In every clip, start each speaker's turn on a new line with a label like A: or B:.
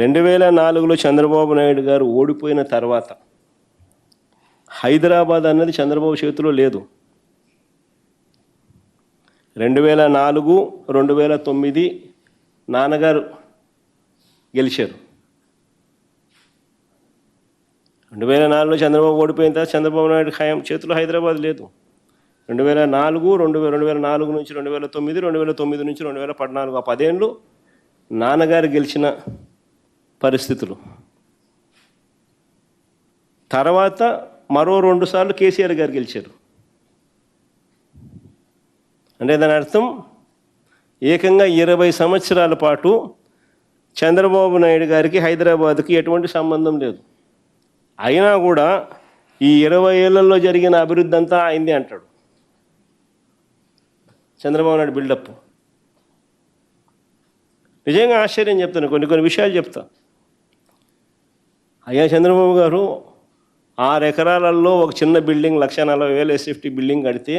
A: 2004లో చంద్రబాబు నాయుడు గారు ఓడిపోయిన తర్వాత హైదరాబాద్ అన్నది చంద్రబాబు చేతిలో లేదు. 2004, 2009 నాన్నగారు గెలిచారు. 2004లో చంద్రబాబు ఓడిపోయిన తర్వాత చంద్రబాబు నాయుడు ఖాయం చేతిలో హైదరాబాద్ లేదు. 2004 నుంచి 2009, 2009 నుంచి 2014 ఆ 10 ఏళ్ళు నాన్నగారు గెలిచిన పరిస్థితులు. తర్వాత మరో 2 సార్లు కేసీఆర్ గారు గెలిచారు. అంటే దాని అర్థం ఏకంగా 20 సంవత్సరాల పాటు చంద్రబాబు నాయుడు గారికి హైదరాబాద్కి ఎటువంటి సంబంధం లేదు. అయినా కూడా ఈ 20 ఏళ్లలో జరిగిన అభివృద్ధి అంతా అయింది అంటాడు చంద్రబాబు నాయుడు బిల్డప్. నిజంగా ఆశ్చర్యం చెప్తాను, కొన్ని విషయాలు చెప్తా. అయ్యా చంద్రబాబు గారు 6 ఎకరాలలో ఒక చిన్న బిల్డింగ్ 1,40,000 SFT బిల్డింగ్ కడితే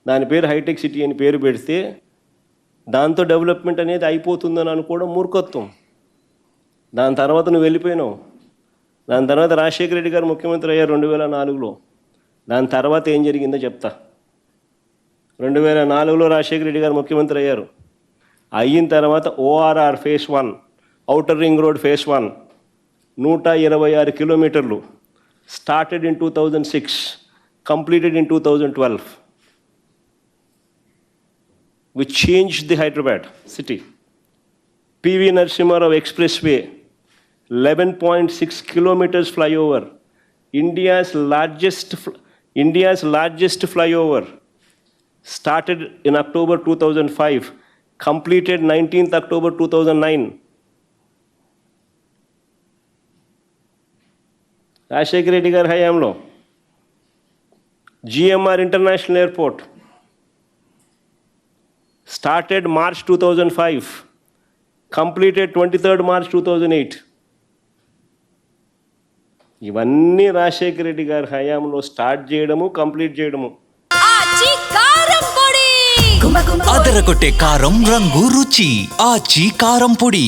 A: దాని పేరు హైటెక్ సిటీ అని పేరు పెడితే దాంతో డెవలప్మెంట్ అనేది అయిపోతుందని అనుకోవడం మూర్ఖత్వం. దాని తర్వాత నువ్వు వెళ్ళిపోయినావు. దాని తర్వాత రాజశేఖర రెడ్డి గారు ముఖ్యమంత్రి అయ్యారు 2004లో. దాని తర్వాత ఏం జరిగిందో చెప్తా. 2004లో రాజశేఖర రెడ్డి గారు ముఖ్యమంత్రి అయ్యారు. అయిన తర్వాత ORR phase 1, outer ring road phase 1 126 కిలోమీటర్లు started in 2006, completed in 2012, which changed the Hyderabad city. PV Narasimha Rao Expressway, 11.6 kilometers flyover, India's largest flyover, started in October 2005, completed 19th October 2009. Rajasekhara Reddy గారి హయాంలో GMR international airport started March 2005, completed 23rd March 2008. ఇవన్నీ రాజశేఖర రెడ్డి గారి హయాంలో start చేయడము, complete చేయడము.
B: అదరగొట్టే కారం రంగు రుచి ఆచి కారం పొడి.